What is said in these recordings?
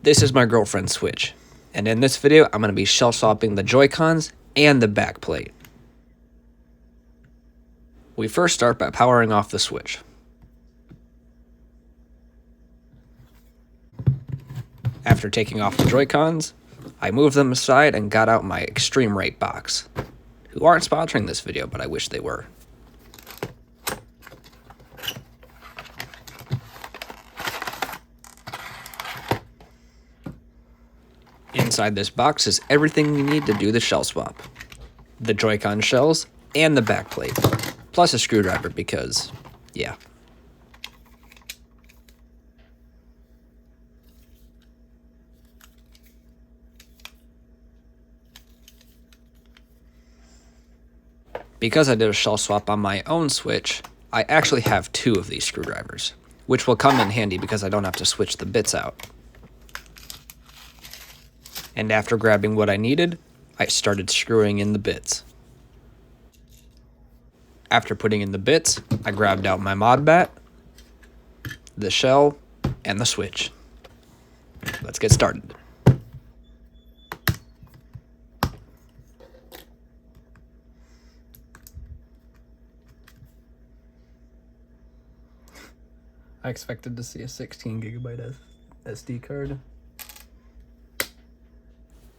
This is my girlfriend's Switch, and in this video I'm going to be shell swapping the Joy-Cons and the backplate. We first start by powering off the Switch. After taking off the Joy-Cons, I moved them aside and got out my Extreme Rate box, who aren't sponsoring this video, but I wish they were. Inside this box is everything you need to do the shell swap. The Joy-Con shells and the backplate, plus a screwdriver because, yeah. Because I did a shell swap on my own Switch, I actually have two of these screwdrivers, which will come in handy because I don't have to switch the bits out. And after grabbing what I needed, I started screwing in the bits. After putting in the bits, I grabbed out my Modbat, the shell, and the Switch. Let's get started. I expected to see a 16 gigabyte SD card.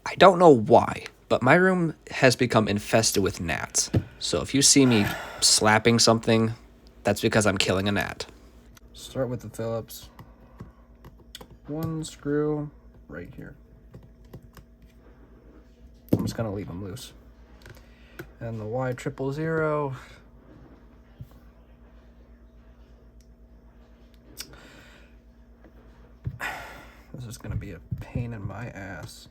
I don't know why, but my room has become infested with gnats. So if you see me slapping something, that's because I'm killing a gnat. Start with the Phillips. One screw right here. I'm just gonna leave them loose. And the Y000. This is gonna be a pain in my ass.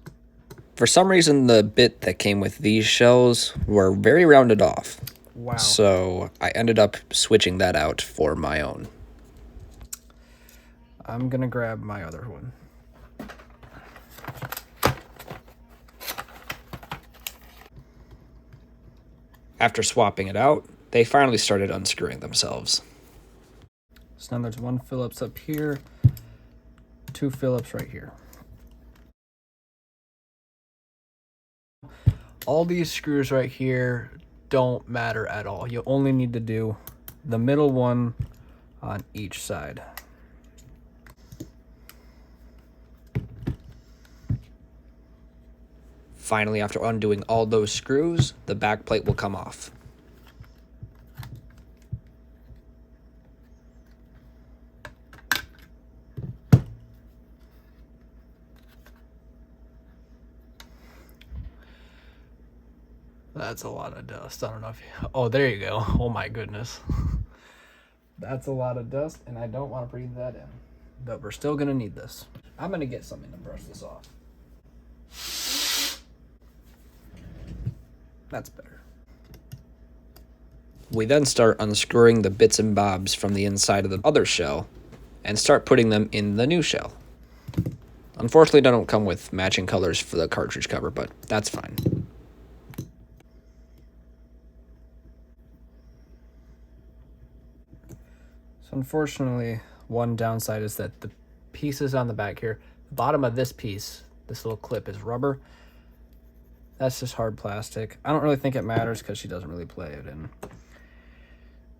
For some reason, the bit that came with these shells were very rounded off. Wow. So I ended up switching that out for my own. I'm gonna grab my other one. After swapping it out, they finally started unscrewing themselves. So now there's one Phillips up here, two Phillips right here. All these screws right here don't matter at all. You only need to do the middle one on each side. Finally, after undoing all those screws, the back plate will come off. That's a lot of dust. I don't know if you... Oh, there you go. Oh my goodness. That's a lot of dust, and I don't want to breathe that in. But we're still going to need this. I'm going to get something to brush this off. That's better. We then start unscrewing the bits and bobs from the inside of the other shell and start putting them in the new shell. Unfortunately, they don't come with matching colors for the cartridge cover, but that's fine. So unfortunately, one downside is that the pieces on the back here, the bottom of this piece, this little clip is rubber. That's just hard plastic. I don't really think it matters because she doesn't really play it in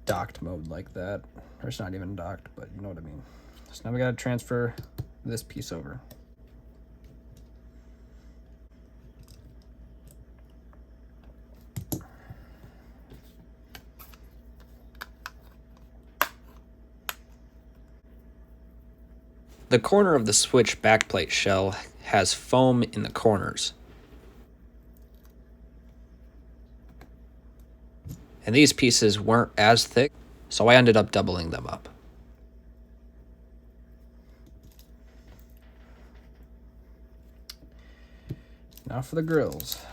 docked mode like that. Or it's not even docked, but you know what I mean. So now we gotta transfer this piece over. The corner of the Switch backplate shell has foam in the corners. And these pieces weren't as thick, so I ended up doubling them up. Now for the grills.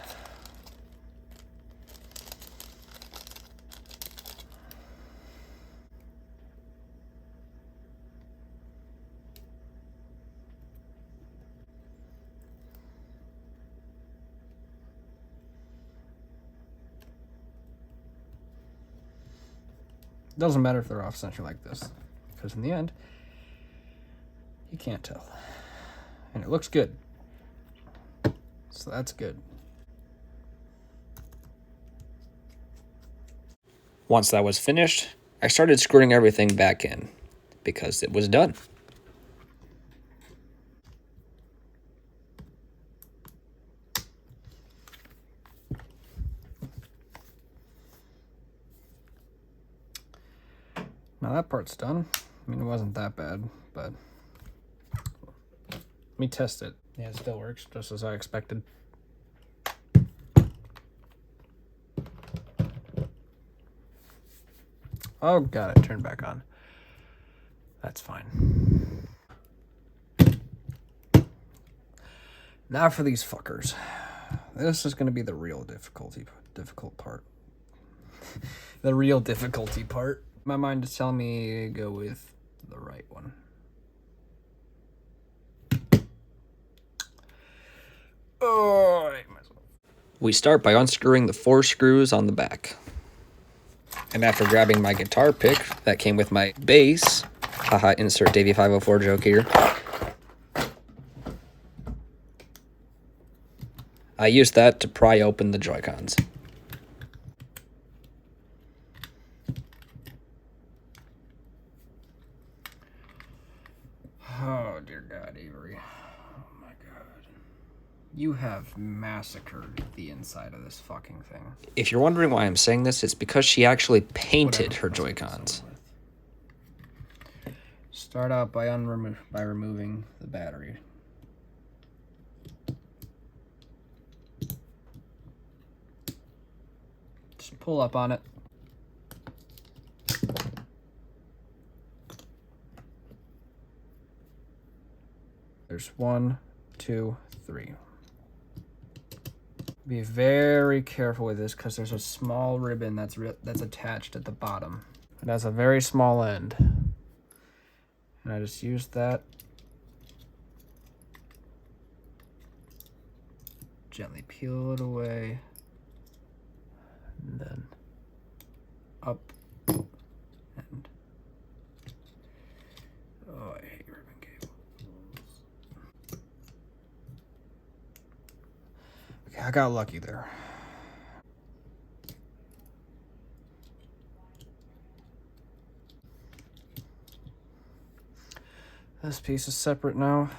Doesn't matter if they're off center like this, because in the end, you can't tell. And it looks good. So that's good. Once that was finished, I started screwing everything back in because it was done. Now that part's done. I mean, it wasn't that bad, but let me test it. Yeah, it still works just as I expected. Oh, got it. Turned back on. That's fine. Now for these fuckers. This is going to be the real difficult part. The real difficulty part. My mind is telling me go with the right one. Oh, I hate myself. We start by unscrewing the 4 screws on the back. And after grabbing my guitar pick that came with my bass, haha, insert Davey 504 joke here, I used that to pry open the Joy-Cons. Oh, dear God, Avery. Oh, my God. You have massacred the inside of this fucking thing. If you're wondering why I'm saying this, it's because she actually painted her Whatever. Joy-Cons. Start out by removing the battery. Just pull up on it. There's 1, 2, 3. Be very careful with this because there's a small ribbon that's attached at the bottom. It has a very small end. And I just used that. Gently peel it away. And then up and oh, I hate ribbon cables. Okay, I got lucky there. This piece is separate now.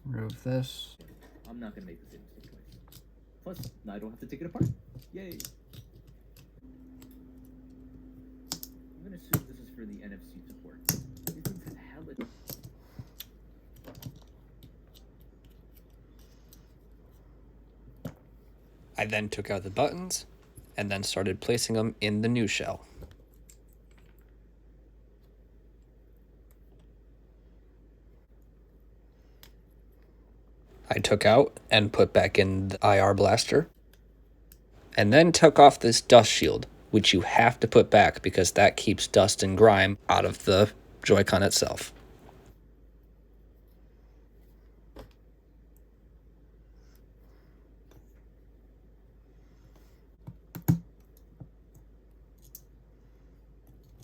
Remove this. I'm not gonna make the same mistake twice. Plus, now I don't have to take it apart. Yay! I'm gonna assume this is for the NFC support. These things have hella. I then took out the buttons and then started placing them in the new shell. I took out and put back in the IR blaster, and then took off this dust shield, which you have to put back because that keeps dust and grime out of the Joy-Con itself.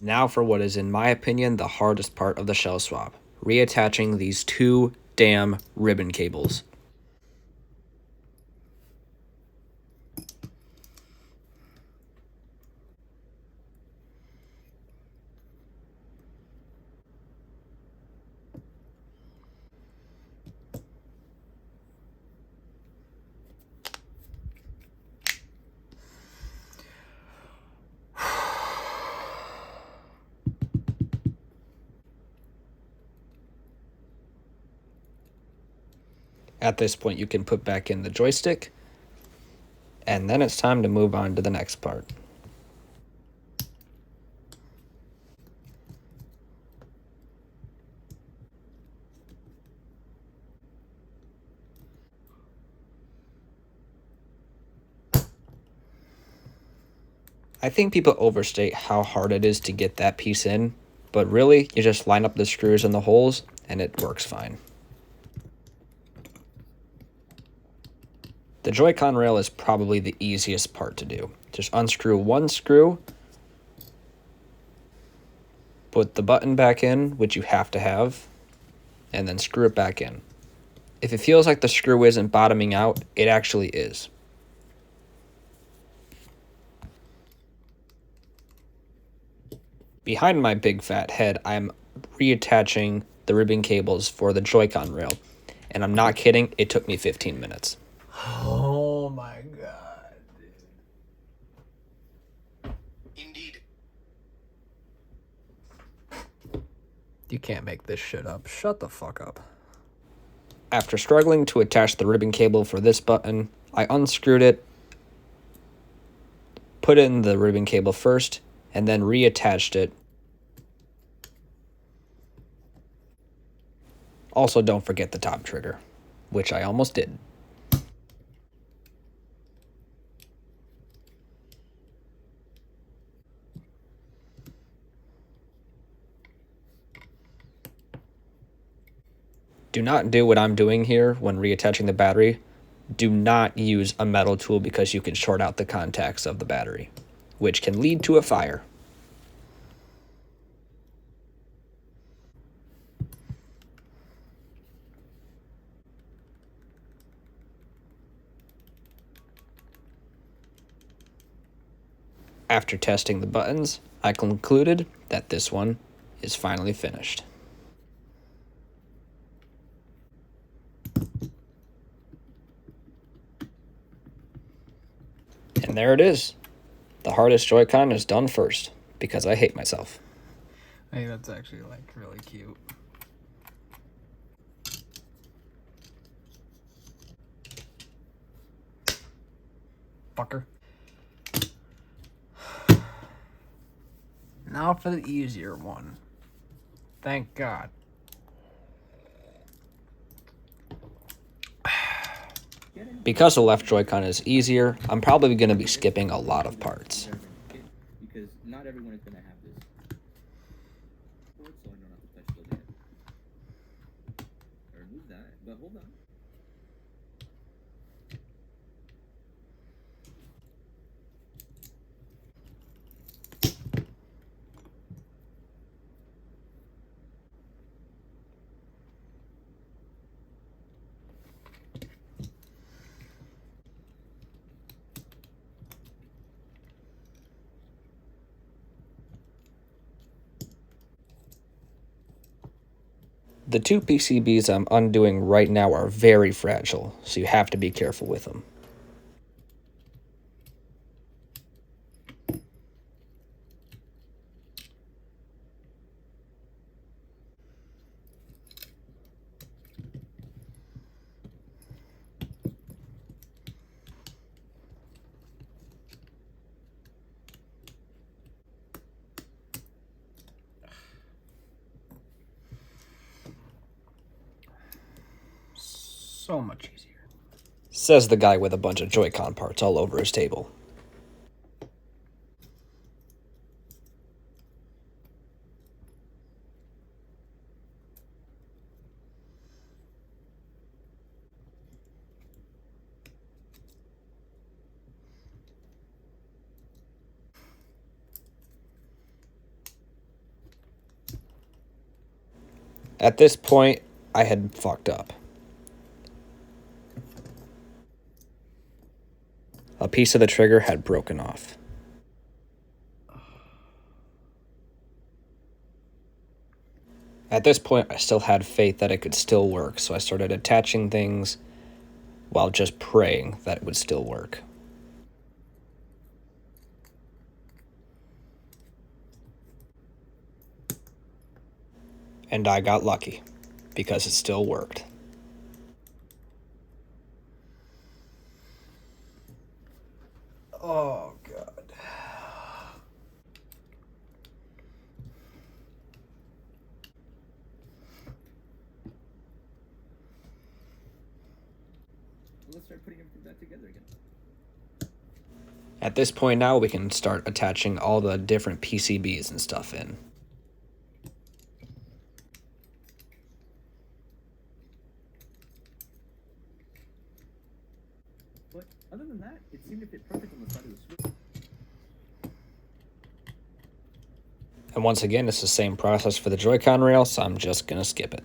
Now for what is, in my opinion, the hardest part of the shell swap, reattaching these 2 damn ribbon cables. At this point, you can put back in the joystick, and then it's time to move on to the next part. I think people overstate how hard it is to get that piece in, but really, you just line up the screws in the holes, and it works fine. The Joy-Con rail is probably the easiest part to do. Just unscrew 1 screw, put the button back in, which you have to have, and then screw it back in. If it feels like the screw isn't bottoming out, it actually is. Behind my big fat head, I'm reattaching the ribbon cables for the Joy-Con rail. And I'm not kidding, it took me 15 minutes. Oh my god, dude. Indeed. You can't make this shit up. Shut the fuck up. After struggling to attach the ribbon cable for this button, I unscrewed it, put in the ribbon cable first, and then reattached it. Also, don't forget the top trigger, which I almost did. Do not do what I'm doing here when reattaching the battery. Do not use a metal tool because you can short out the contacts of the battery, which can lead to a fire. After testing the buttons, I concluded that this one is finally finished. And there it is. The hardest Joy-Con is done first, because I hate myself. I think that's actually, like, really cute. Fucker. Now for the easier one. Thank God. Because the left Joy-Con is easier, I'm probably going to be skipping a lot of parts. Because not everyone is going to have this. Port, so I don't have to touch the lid. Or remove that, but hold on. The two PCBs I'm undoing right now are very fragile, so you have to be careful with them. So much easier. Says the guy with a bunch of Joy-Con parts all over his table. At this point, I had fucked up. A piece of the trigger had broken off. At this point, I still had faith that it could still work, so I started attaching things while just praying that it would still work. And I got lucky, because it still worked. Oh, God. Let's start putting everything back together again. At this point now, we can start attaching all the different PCBs and stuff in. But other than that, it seemed to fit perfect on the side of the switch. And once again, it's the same process for the Joy-Con rail, so I'm just gonna skip it.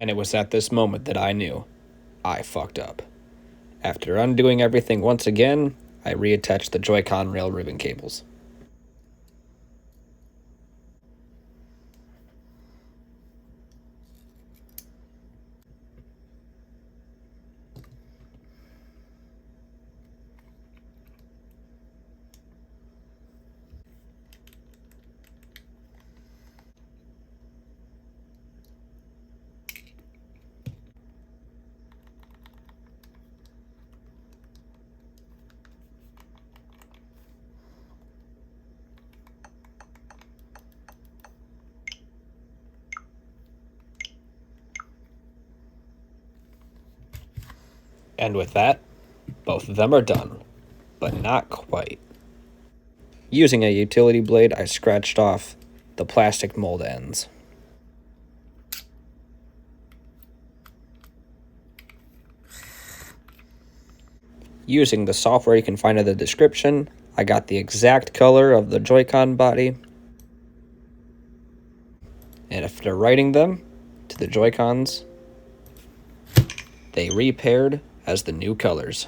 And it was at this moment that I knew I fucked up. After undoing everything once again, I reattached the Joy-Con rail ribbon cables. And with that, both of them are done, but not quite. Using a utility blade, I scratched off the plastic mold ends. Using the software you can find in the description, I got the exact color of the Joy-Con body. And after writing them to the Joy-Cons, they repaired as the new colors.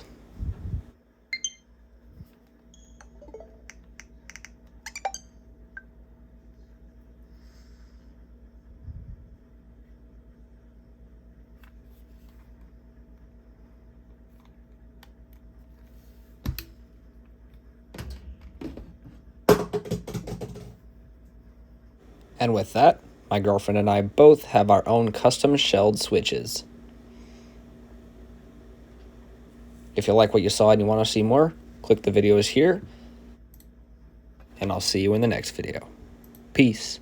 And with that, my girlfriend and I both have our own custom shelled switches. If you like what you saw and you want to see more, click the videos here, and I'll see you in the next video. Peace.